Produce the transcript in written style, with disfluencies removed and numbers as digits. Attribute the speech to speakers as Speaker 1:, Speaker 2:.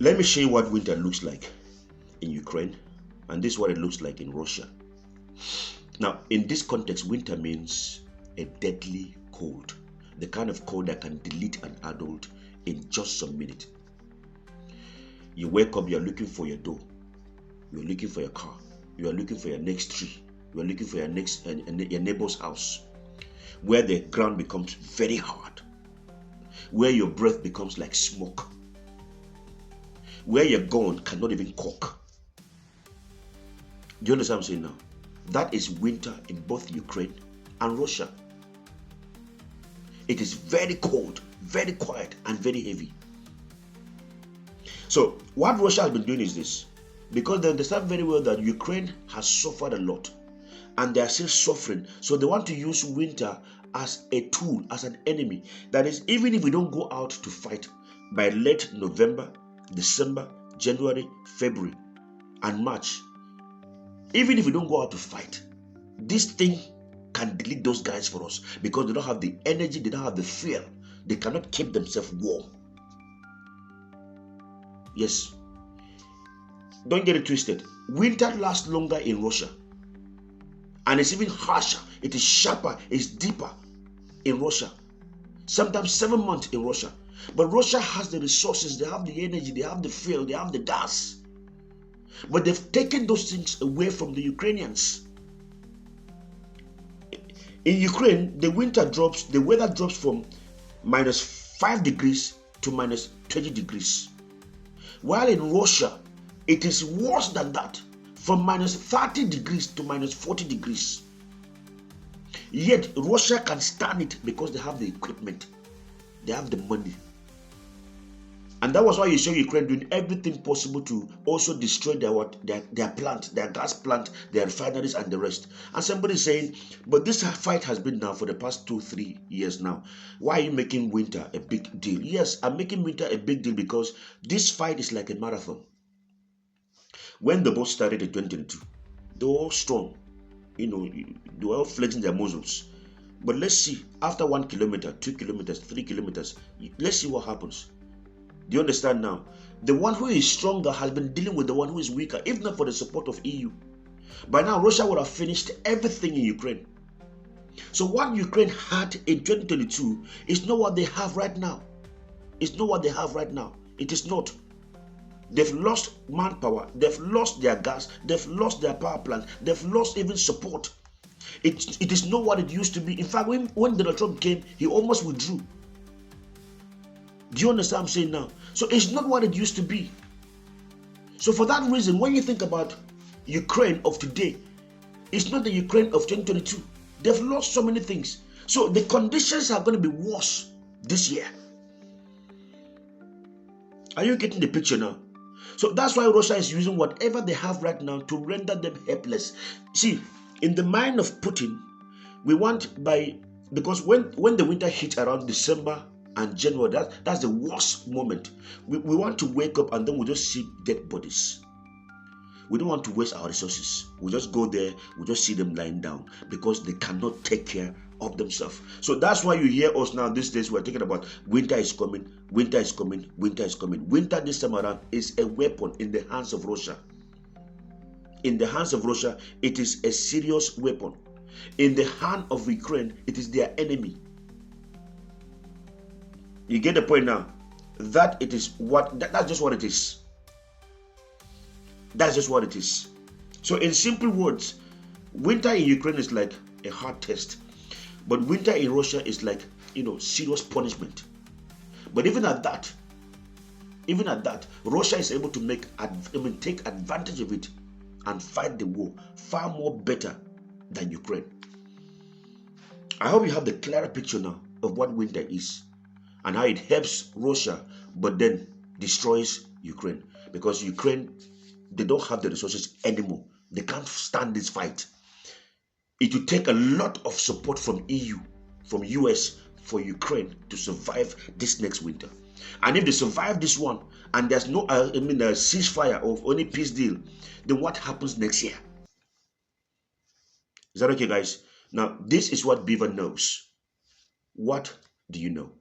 Speaker 1: Let me show you what winter looks like in Ukraine, and this is what it looks like in Russia. Now, in this context, winter means a deadly cold, the kind of cold that can delete an adult in just some minutes. You wake up, you're looking for your door, you're looking for your car, you are looking for your next tree, you are looking for your neighbor's house, where the ground becomes very hard, where your breath becomes like smoke, where your gun cannot even cock. Do you understand what I'm saying now? That is winter in both Ukraine and Russia. It is very cold, very quiet, and very heavy. So what Russia has been doing is this, because they understand very well that Ukraine has suffered a lot and they are still suffering. So they want to use winter as a tool, as an enemy. That is, even if we don't go out to fight by late November, December, January, February, and March, even if we don't go out to fight, this thing can delete those guys for us because they don't have the energy, they don't have the fear, they cannot keep themselves warm. Yes. Don't get it twisted. Winter lasts longer in Russia. And it's even harsher. It is sharper. It's deeper in Russia. Sometimes 7 months in Russia. But Russia has the resources. They have the energy. They have the fuel. They have the gas. But they've taken those things away from the Ukrainians. In Ukraine, the weather drops from -5 degrees to -20 degrees. While in Russia, it is worse than that, from -30 degrees to -40 degrees. Yet Russia can stand it because they have the equipment, they have the money. And that was why you saw Ukraine doing everything possible to also destroy their plant, their gas plant, their refineries and the rest. And somebody is saying, but this fight has been now for the past 2-3 years now. Why are you making winter a big deal? Yes, I'm making winter a big deal because this fight is like a marathon. When the boat started in 2022, they were all strong. They were all flexing their muscles. But let's see, after 1 kilometer, 2 kilometers, 3 kilometers, let's see what happens. Do you understand now? The one who is stronger has been dealing with the one who is weaker, if not for the support of EU. By now, Russia would have finished everything in Ukraine. So what Ukraine had in 2022 is not what they have right now. It's not what they have right now. It is not. They've lost manpower. They've lost their gas. They've lost their power plant. They've lost even support. It is not what it used to be. In fact, when Donald Trump came, he almost withdrew. Do you understand what I'm saying now? So it's not what it used to be. So for that reason, when you think about Ukraine of today, it's not the Ukraine of 2022. They've lost so many things. So the conditions are going to be worse this year. Are you getting the picture now? So that's why Russia is using whatever they have right now to render them helpless. See, in the mind of Putin, we want because when the winter hits around December and January, that's the worst moment. We want to wake up and then we just see dead bodies. We don't want to waste our resources. We just go there, we just see them lying down because they cannot take care of themselves. So that's why you hear us now these days, we're talking about winter is coming, winter is coming, winter is coming. Winter this time around is a weapon in the hands of Russia. In the hands of Russia, it is a serious weapon. In the hand of Ukraine, it is their enemy. You get the point now? That's just what it is. That's just what it is. So in simple words, winter in Ukraine is like a hard test. But winter in Russia is like, serious punishment. But even at that, Russia is able to take advantage of it and fight the war far more better than Ukraine. I hope you have the clearer picture now of what winter is and how it helps Russia but then destroys Ukraine. Because Ukraine, they don't have the resources anymore. They can't stand this fight. It will take a lot of support from EU, from US, for Ukraine to survive this next winter. And if they survive this one, and there's no a ceasefire or any peace deal, then what happens next year? Is that okay, guys? Now, this is what Beaver knows. What do you know?